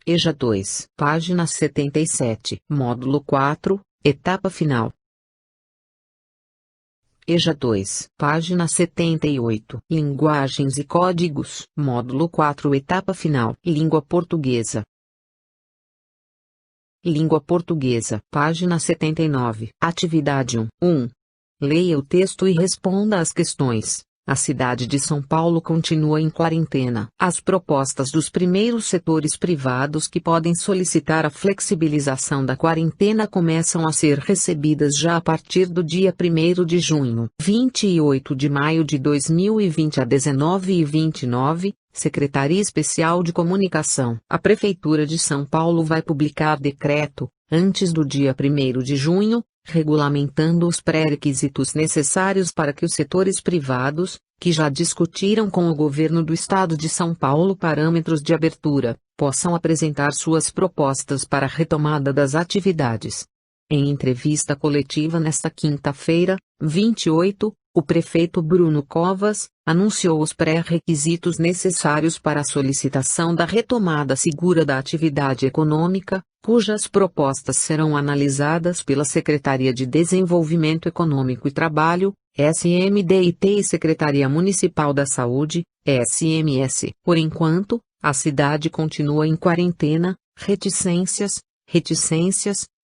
EJA 2, página 77, módulo 4, etapa final. EJA 2, página 78, Linguagens e Códigos, módulo 4, etapa final, Língua Portuguesa. Língua Portuguesa, página 79, atividade 1. Leia o texto e responda às questões. A cidade de São Paulo continua em quarentena. As propostas dos primeiros setores privados que podem solicitar a flexibilização da quarentena começam a ser recebidas já a partir do dia 1º de junho. 28 de maio de 2020 a 19h29, Secretaria Especial de Comunicação. A Prefeitura de São Paulo vai publicar decreto, antes do dia 1º de junho, regulamentando os pré-requisitos necessários para que os setores privados, que já discutiram com o governo do estado de São Paulo parâmetros de abertura, possam apresentar suas propostas para a retomada das atividades. Em entrevista coletiva nesta quinta-feira, 28, o prefeito Bruno Covas anunciou os pré-requisitos necessários para a solicitação da retomada segura da atividade econômica, cujas propostas serão analisadas pela Secretaria de Desenvolvimento Econômico e Trabalho, SMDIT, e Secretaria Municipal da Saúde, SMS. Por enquanto, a cidade continua em quarentena. Reticências,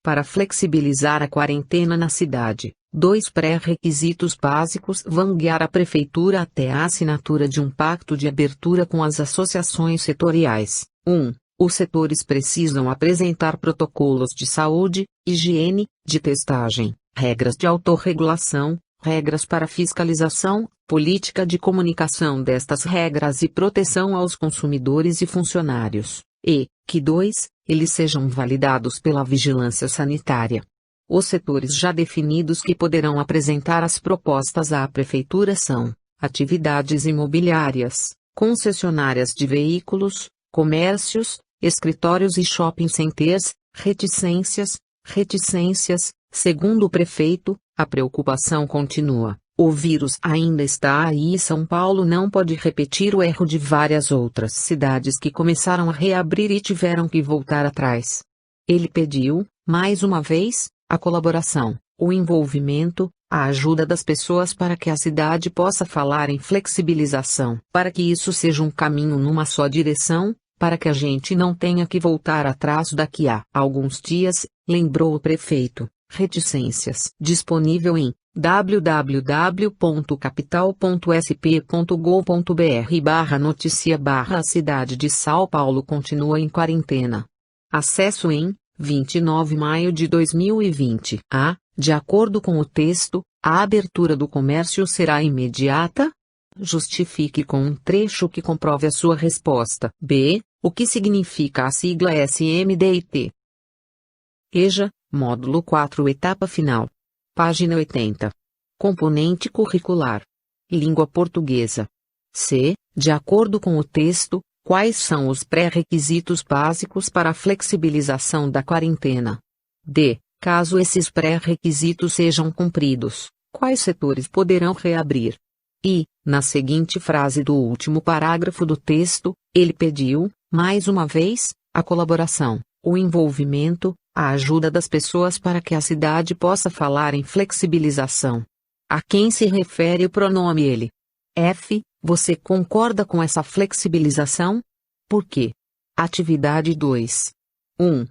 para flexibilizar a quarentena na cidade. 2 pré-requisitos básicos vão guiar a Prefeitura até a assinatura de um pacto de abertura com as associações setoriais. 1. Os setores precisam apresentar protocolos de saúde, higiene, de testagem, regras de autorregulação, regras para fiscalização, política de comunicação destas regras e proteção aos consumidores e funcionários. E, que 2, eles sejam validados pela vigilância sanitária. Os setores já definidos que poderão apresentar as propostas à Prefeitura são: atividades imobiliárias, concessionárias de veículos, comércios, escritórios e shopping centers. Reticências, segundo o prefeito, a preocupação continua. O vírus ainda está aí e São Paulo não pode repetir o erro de várias outras cidades que começaram a reabrir e tiveram que voltar atrás. Ele pediu, mais uma vez, a colaboração, o envolvimento, a ajuda das pessoas para que a cidade possa falar em flexibilização, para que isso seja um caminho numa só direção, para que a gente não tenha que voltar atrás daqui a alguns dias, lembrou o prefeito. Reticências. Disponível em www.capital.sp.gov.br/notícia/ A cidade de São Paulo continua em quarentena. Acesso em 29 de maio de 2020. De acordo com o texto, a abertura do comércio será imediata? Justifique com um trecho que comprove a sua resposta. B. O que significa a sigla SMDIT? EJA, módulo 4, etapa final. Página 80. Componente curricular. Língua portuguesa. C. De acordo com o texto, quais são os pré-requisitos básicos para a flexibilização da quarentena? D. Caso esses pré-requisitos sejam cumpridos, quais setores poderão reabrir? E, na seguinte frase do último parágrafo do texto, ele pediu, mais uma vez, a colaboração, o envolvimento, a ajuda das pessoas para que a cidade possa falar em flexibilização. A quem se refere o pronome ele? F. Você concorda com essa flexibilização? Por quê? Atividade 2. 1.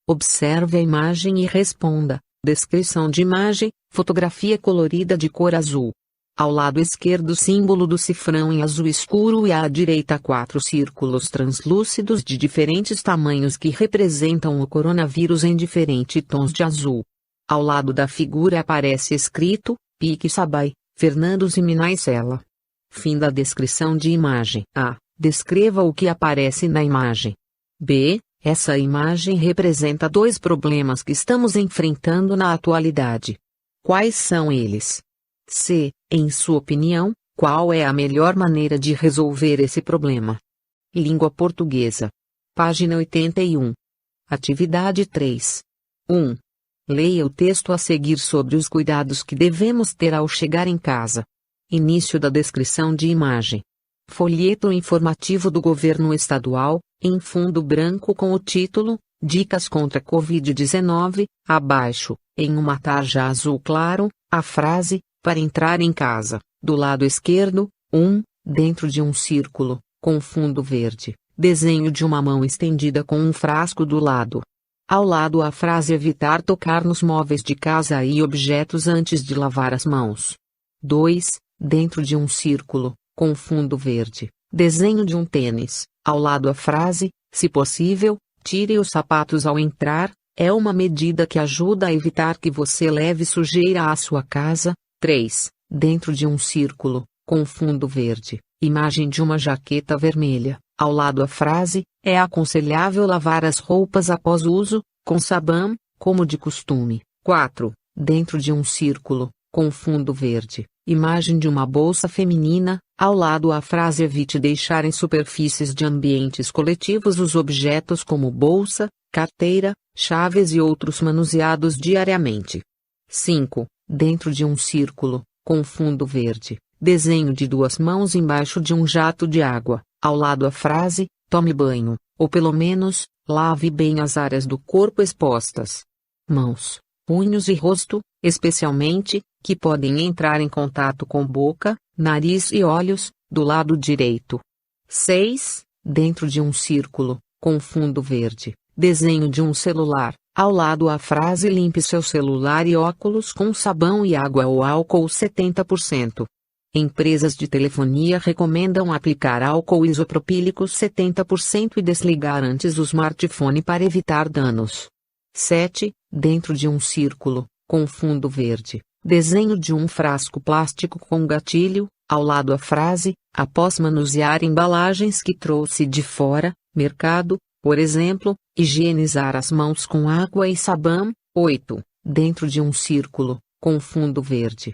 Observe a imagem e responda. Descrição de imagem: fotografia colorida de cor azul. Ao lado esquerdo, símbolo do cifrão em azul escuro e à direita 4 círculos translúcidos de diferentes tamanhos que representam o coronavírus em diferentes tons de azul. Ao lado da figura aparece escrito: Pique Sabai, Fernando Ziminaicela. Fim da descrição de imagem. A. Descreva o que aparece na imagem. B. Essa imagem representa 2 problemas que estamos enfrentando na atualidade. Quais são eles? C. Em sua opinião, qual é a melhor maneira de resolver esse problema? Língua portuguesa. Página 81. Atividade 3. 1. Leia o texto a seguir sobre os cuidados que devemos ter ao chegar em casa. Início da descrição de imagem. folheto informativo do governo estadual, em fundo branco com o título Dicas contra Covid-19, abaixo, em uma tarja azul claro, a frase, para entrar em casa, do lado esquerdo, dentro de um círculo, com fundo verde, desenho de uma mão estendida com um frasco do lado. Ao lado a frase evitar tocar nos móveis de casa e objetos antes de lavar as mãos. 2. Dentro de um círculo, com fundo verde, desenho de um tênis, ao lado a frase, se possível, tire os sapatos ao entrar, é uma medida que ajuda a evitar que você leve sujeira à sua casa. 3. Dentro de um círculo, com fundo verde, imagem de uma jaqueta vermelha, ao lado a frase, é aconselhável lavar as roupas após uso, com sabão, como de costume. 4. Dentro de um círculo, com fundo verde, imagem de uma bolsa feminina, ao lado a frase evite deixar em superfícies de ambientes coletivos os objetos como bolsa, carteira, chaves e outros manuseados diariamente. 5. Dentro de um círculo, com fundo verde, desenho de duas mãos embaixo de um jato de água, ao lado a frase, tome banho, ou pelo menos, lave bem as áreas do corpo expostas. Mãos, punhos e rosto, especialmente, que podem entrar em contato com boca, nariz e olhos, do lado direito. 6. Dentro de um círculo, com fundo verde, desenho de um celular, ao lado a frase limpe seu celular e óculos com sabão e água ou álcool 70%. Empresas de telefonia recomendam aplicar álcool isopropílico 70% e desligar antes o smartphone para evitar danos. 7. Dentro de um círculo, com fundo verde, desenho de um frasco plástico com gatilho, ao lado a frase, após manusear embalagens que trouxe de fora, mercado, por exemplo, higienizar as mãos com água e sabão. 8. Dentro de um círculo, com fundo verde,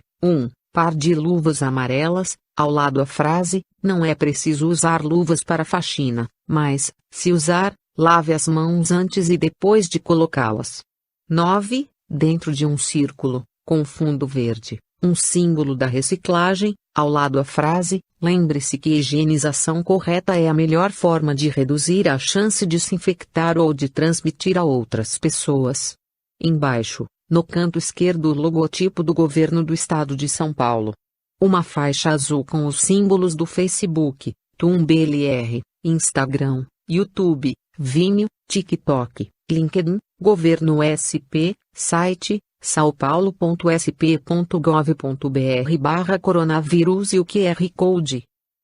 par de luvas amarelas, ao lado a frase, não é preciso usar luvas para faxina, mas, se usar, lave as mãos antes e depois de colocá-las. 9. Dentro de um círculo, com fundo verde, um símbolo da reciclagem, ao lado a frase, lembre-se que a higienização correta é a melhor forma de reduzir a chance de se infectar ou de transmitir a outras pessoas. Embaixo, no canto esquerdo, o logotipo do governo do estado de São Paulo. Uma faixa azul com os símbolos do Facebook, Tumblr, Instagram, YouTube, Vimeo, TikTok, LinkedIn, Governo SP, site, saopaulo.sp.gov.br/coronavírus e o QR Code.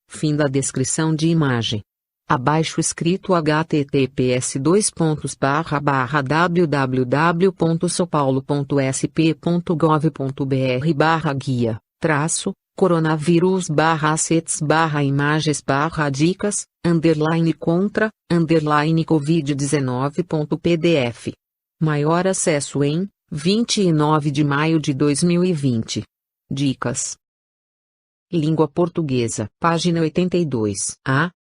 Fim da descrição de imagem. Abaixo escrito https://www.saopaulo.sp.gov.br/guia, coronavírus/assets/imagens/dicas, _contra_covid19.pdf. Maior acesso em 29 de maio de 2020. Dicas. Língua portuguesa. Página 82.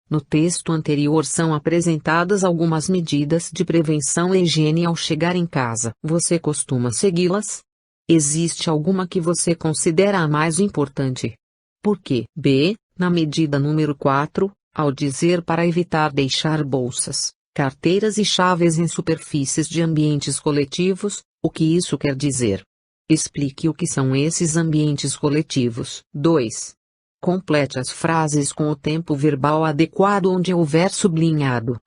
No texto anterior são apresentadas algumas medidas de prevenção e higiene ao chegar em casa. Você costuma segui-las? Existe alguma que você considera a mais importante? Por quê? B. Na medida número 4, ao dizer para evitar deixar bolsas, carteiras e chaves em superfícies de ambientes coletivos, o que isso quer dizer? Explique o que são esses ambientes coletivos. 2. Complete as frases com o tempo verbal adequado onde houver sublinhado.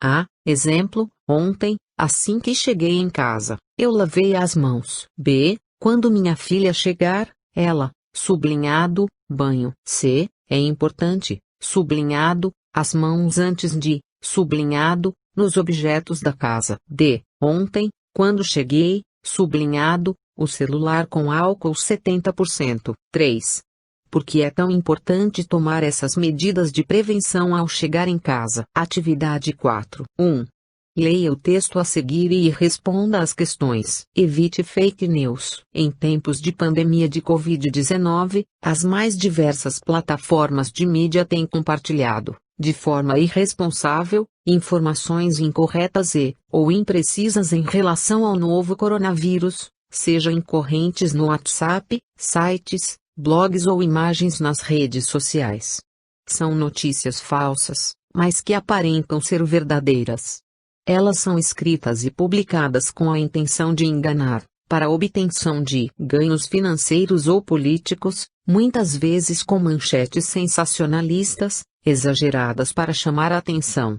Exemplo, ontem, assim que cheguei em casa, eu lavei as mãos. B. Quando minha filha chegar, ela, sublinhado, banho. C. É importante, sublinhado, as mãos antes de, sublinhado, nos objetos da casa. D. Ontem, quando cheguei, sublinhado, o celular com álcool 70%. 3. Por que é tão importante tomar essas medidas de prevenção ao chegar em casa? Atividade 4. 1. Leia o texto a seguir e responda às questões. Evite fake news. Em tempos de pandemia de Covid-19, as mais diversas plataformas de mídia têm compartilhado, de forma irresponsável, informações incorretas ou imprecisas em relação ao novo coronavírus, seja em correntes no WhatsApp, sites, blogs ou imagens nas redes sociais. São notícias falsas, mas que aparentam ser verdadeiras. Elas são escritas e publicadas com a intenção de enganar, para a obtenção de ganhos financeiros ou políticos, muitas vezes com manchetes sensacionalistas, exageradas para chamar a atenção.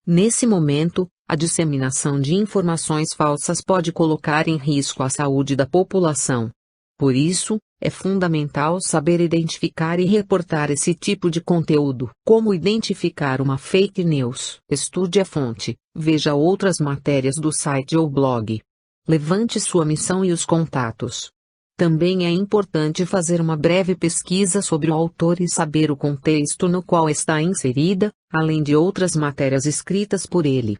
Nesse momento, a disseminação de informações falsas pode colocar em risco a saúde da população. Por isso, é fundamental saber identificar e reportar esse tipo de conteúdo. Como identificar uma fake news? Estude a fonte, veja outras matérias do site ou blog. Levante sua missão e os contatos. Também é importante fazer uma breve pesquisa sobre o autor e saber o contexto no qual está inserida, além de outras matérias escritas por ele.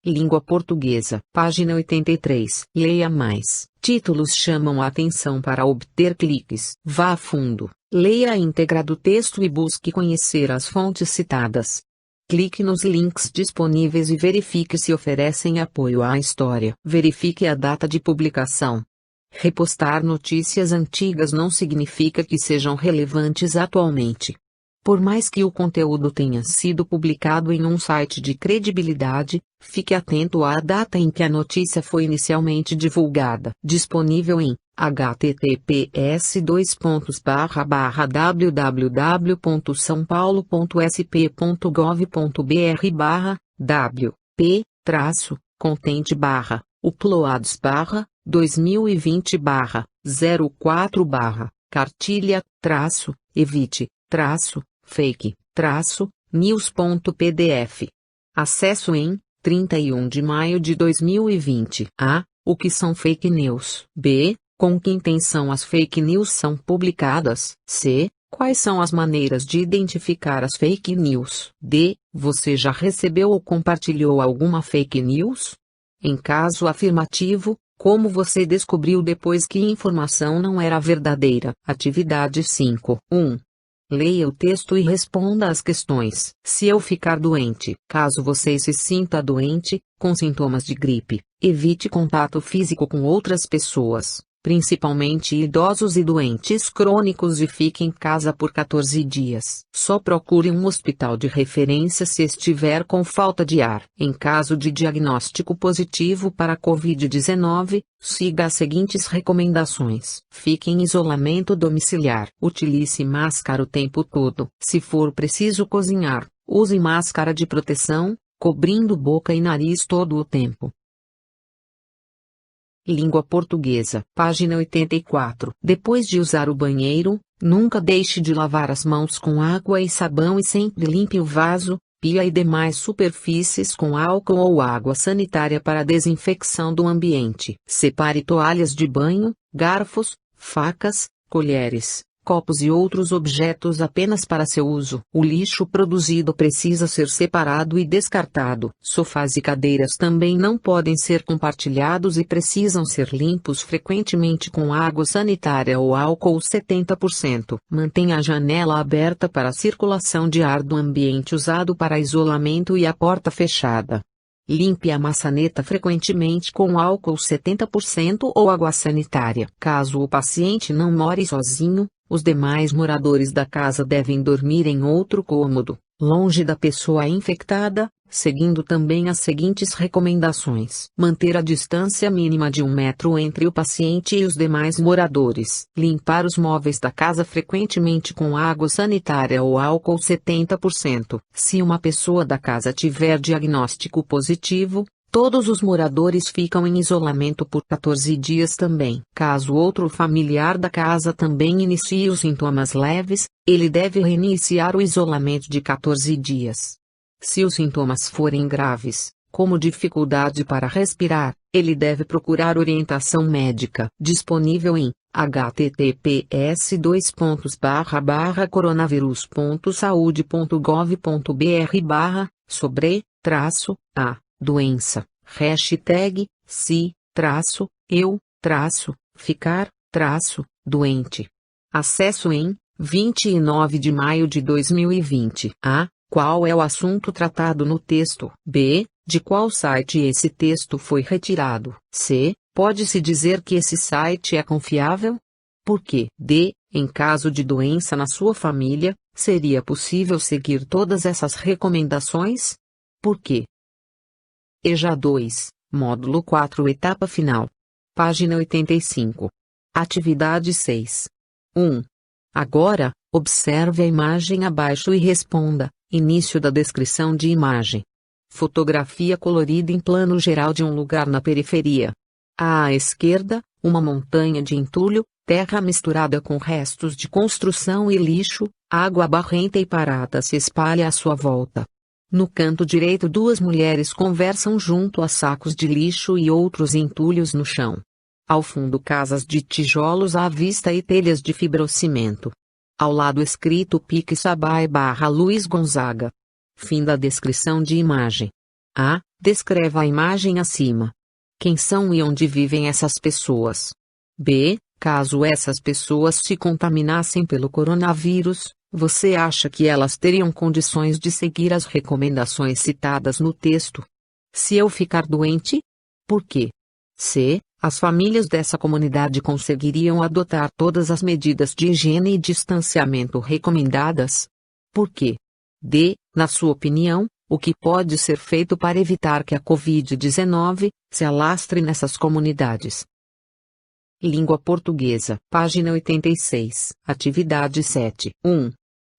Língua portuguesa, página 83. Leia mais. Títulos chamam a atenção para obter cliques. Vá a fundo, leia a íntegra do texto e busque conhecer as fontes citadas. Clique nos links disponíveis e verifique se oferecem apoio à história. Verifique a data de publicação. Repostar notícias antigas não significa que sejam relevantes atualmente. Por mais que o conteúdo tenha sido publicado em um site de credibilidade, fique atento à data em que a notícia foi inicialmente divulgada. Disponível em https://www.saopaulo.sp.gov.br/wp-evite-fake-news.pdf. Acesso em 31 de maio de 2020. A. O que são fake news? B. Com que intenção as fake news são publicadas? C. Quais são as maneiras de identificar as fake news? D. Você já recebeu ou compartilhou alguma fake news? Em caso afirmativo, como você descobriu depois que a informação não era verdadeira? Atividade 5. 1. Leia o texto e responda às questões. Se eu ficar doente, caso você se sinta doente, com sintomas de gripe, evite contato físico com outras pessoas, principalmente idosos e doentes crônicos, e fique em casa por 14 dias. Só procure um hospital de referência se estiver com falta de ar. Em caso de diagnóstico positivo para Covid-19, siga as seguintes recomendações. Fique em isolamento domiciliar. Utilize máscara o tempo todo. Se for preciso cozinhar, use máscara de proteção, cobrindo boca e nariz todo o tempo. Língua portuguesa, página 84. Depois de usar o banheiro, nunca deixe de lavar as mãos com água e sabão e sempre limpe o vaso, pia e demais superfícies com álcool ou água sanitária para a desinfecção do ambiente. Separe toalhas de banho, garfos, facas, colheres, copos e outros objetos apenas para seu uso. O lixo produzido precisa ser separado e descartado. Sofás e cadeiras também não podem ser compartilhados e precisam ser limpos frequentemente com água sanitária ou álcool 70%. Mantenha a janela aberta para a circulação de ar do ambiente usado para isolamento e a porta fechada. Limpe a maçaneta frequentemente com álcool 70% ou água sanitária. Caso o paciente não more sozinho, os demais moradores da casa devem dormir em outro cômodo, longe da pessoa infectada, seguindo também as seguintes recomendações. Manter a distância mínima de 1 metro entre o paciente e os demais moradores. Limpar os móveis da casa frequentemente com água sanitária ou álcool 70%. Se uma pessoa da casa tiver diagnóstico positivo, todos os moradores ficam em isolamento por 14 dias também. Caso outro familiar da casa também inicie os sintomas leves, ele deve reiniciar o isolamento de 14 dias. Se os sintomas forem graves, como dificuldade para respirar, ele deve procurar orientação médica. Disponível em https://coronavírus.saude.gov.br/sobre-a doença, #se-eu-ficar-doente. Acesso em 29 de maio de 2020. A. Qual é o assunto tratado no texto? B. De qual site esse texto foi retirado? C. Pode-se dizer que esse site é confiável? Por quê? D. Em caso de doença na sua família, seria possível seguir todas essas recomendações? Por quê? EJA 2, Módulo 4, Etapa Final. Página 85. Atividade 6. 1. Agora, observe a imagem abaixo e responda. Início da descrição de imagem. Fotografia colorida em plano geral de um lugar na periferia. À esquerda, uma montanha de entulho, terra misturada com restos de construção e lixo, água barrenta e parada se espalha à sua volta. No canto direito, duas mulheres conversam junto a sacos de lixo e outros entulhos no chão. Ao fundo, casas de tijolos à vista e telhas de fibrocimento. Ao lado, escrito Pique Sabai / Luiz Gonzaga. Fim da descrição de imagem. A. Descreva a imagem acima. Quem são e onde vivem essas pessoas? B. Caso essas pessoas se contaminassem pelo coronavírus, você acha que elas teriam condições de seguir as recomendações citadas no texto? Se eu ficar doente? Por quê? C. As famílias dessa comunidade conseguiriam adotar todas as medidas de higiene e distanciamento recomendadas? Por quê? D. Na sua opinião, o que pode ser feito para evitar que a Covid-19 se alastre nessas comunidades? Língua Portuguesa. Página 86. Atividade 7. 1.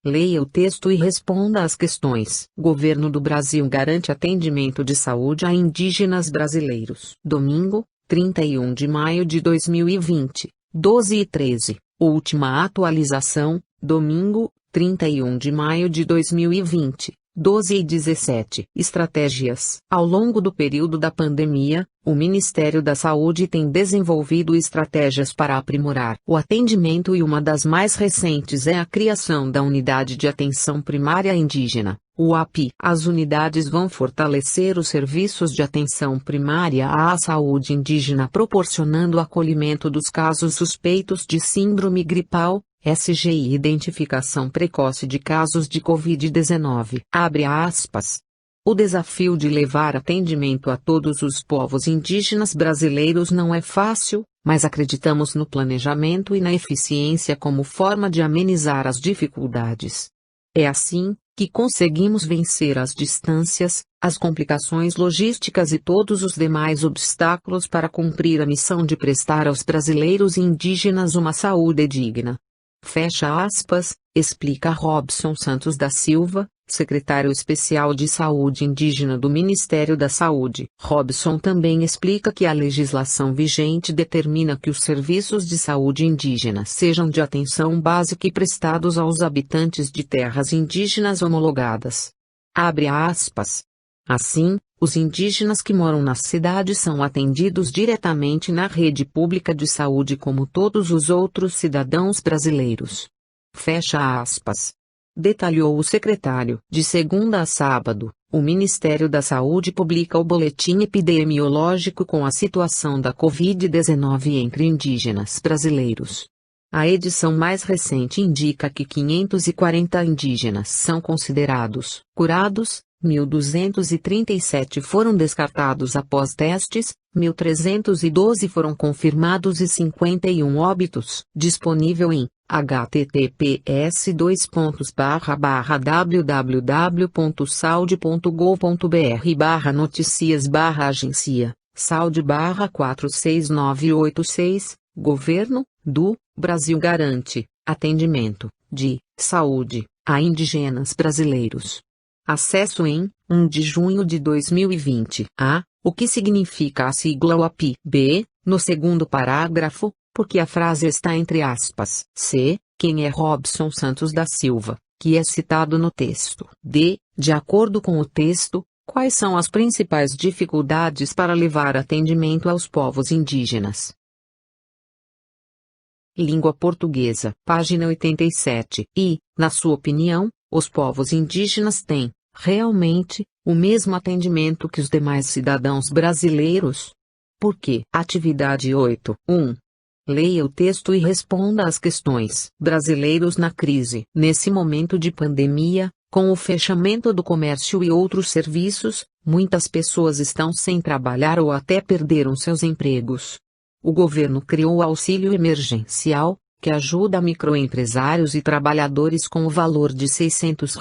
Leia o texto e responda às questões. Governo do Brasil garante atendimento de saúde a indígenas brasileiros. Domingo, 31 de maio de 2020, 12h13. Última atualização, domingo, 31 de maio de 2020, 12h17. Estratégias. Ao longo do período da pandemia, o Ministério da Saúde tem desenvolvido estratégias para aprimorar o atendimento e uma das mais recentes é a criação da Unidade de Atenção Primária Indígena, UAPI. As unidades vão fortalecer os serviços de atenção primária à saúde indígena, proporcionando acolhimento dos casos suspeitos de síndrome gripal, SG e identificação precoce de casos de Covid-19. Abre aspas. O desafio de levar atendimento a todos os povos indígenas brasileiros não é fácil, mas acreditamos no planejamento e na eficiência como forma de amenizar as dificuldades. É assim que conseguimos vencer as distâncias, as complicações logísticas e todos os demais obstáculos para cumprir a missão de prestar aos brasileiros e indígenas uma saúde digna. Fecha aspas, explica Robson Santos da Silva, secretário especial de Saúde Indígena do Ministério da Saúde. Robson também explica que a legislação vigente determina que os serviços de saúde indígena sejam de atenção básica e prestados aos habitantes de terras indígenas homologadas. Abre aspas. Assim, os indígenas que moram na cidade são atendidos diretamente na rede pública de saúde como todos os outros cidadãos brasileiros. Fecha aspas. Detalhou o secretário. De segunda a sábado, o Ministério da Saúde publica o boletim epidemiológico com a situação da Covid-19 entre indígenas brasileiros. A edição mais recente indica que 540 indígenas são considerados curados, 1.237 foram descartados após testes, 1.312 foram confirmados e 51 óbitos. Disponível em https://www.saude.gov.br/noticias/agência, Saude/46986, Governo do Brasil garante atendimento de saúde a indígenas brasileiros. Acesso em 1 de junho de 2020. A. O que significa a sigla UAPI? B. No segundo parágrafo, porque a frase está entre aspas. C. Quem é Robson Santos da Silva, que é citado no texto? D. De acordo com o texto, quais são as principais dificuldades para levar atendimento aos povos indígenas? Língua Portuguesa. Página 87. E, na sua opinião, os povos indígenas têm, realmente, o mesmo atendimento que os demais cidadãos brasileiros? Por quê? Atividade 8. 1. Leia o texto e responda às questões. Brasileiros na crise. Nesse momento de pandemia, com o fechamento do comércio e outros serviços, muitas pessoas estão sem trabalhar ou até perderam seus empregos. O governo criou o auxílio emergencial, que ajuda microempresários e trabalhadores com o valor de R$ 600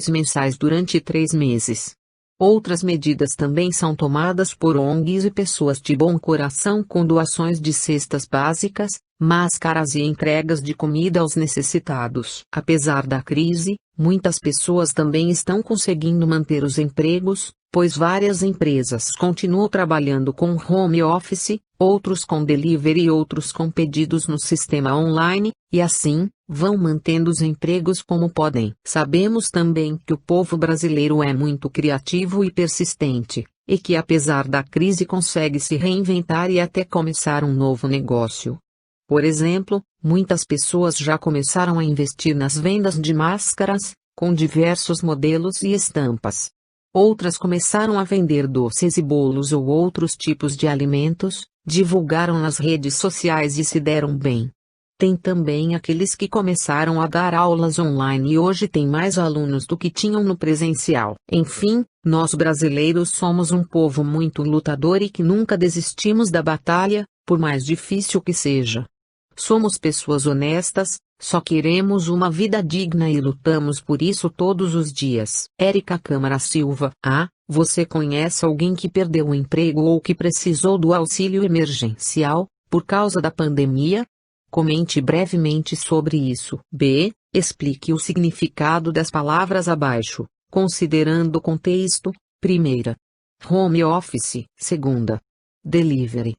mensais durante 3 meses. Outras medidas também são tomadas por ONGs e pessoas de bom coração com doações de cestas básicas, máscaras e entregas de comida aos necessitados. Apesar da crise, muitas pessoas também estão conseguindo manter os empregos, pois várias empresas continuam trabalhando com home office, outros com delivery e outros com pedidos no sistema online, e assim, vão mantendo os empregos como podem. Sabemos também que o povo brasileiro é muito criativo e persistente, e que apesar da crise consegue se reinventar e até começar um novo negócio. Por exemplo, muitas pessoas já começaram a investir nas vendas de máscaras, com diversos modelos e estampas. Outras começaram a vender doces e bolos ou outros tipos de alimentos, divulgaram nas redes sociais e se deram bem. Tem também aqueles que começaram a dar aulas online e hoje têm mais alunos do que tinham no presencial. Enfim, nós brasileiros somos um povo muito lutador e que nunca desistimos da batalha, por mais difícil que seja. Somos pessoas honestas, só queremos uma vida digna e lutamos por isso todos os dias. Érica Câmara Silva. Você conhece alguém que perdeu o emprego ou que precisou do auxílio emergencial, por causa da pandemia? Comente brevemente sobre isso. B. Explique o significado das palavras abaixo, considerando o contexto. Primeira. Home office. Segunda. Delivery.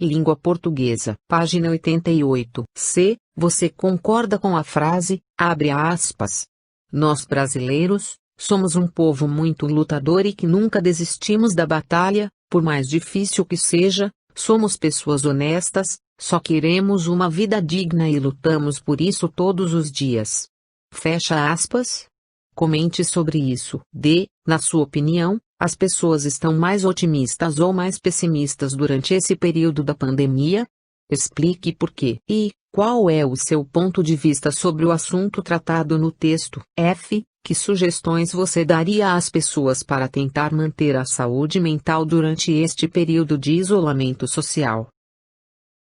Língua portuguesa. Página 88. C. Você concorda com a frase, abre aspas. Nós brasileiros, somos um povo muito lutador e que nunca desistimos da batalha, por mais difícil que seja, somos pessoas honestas, só queremos uma vida digna e lutamos por isso todos os dias. Fecha aspas. Comente sobre isso. D. Na sua opinião, as pessoas estão mais otimistas ou mais pessimistas durante esse período da pandemia? Explique por quê. E, qual é o seu ponto de vista sobre o assunto tratado no texto? F. Que sugestões você daria às pessoas para tentar manter a saúde mental durante este período de isolamento social?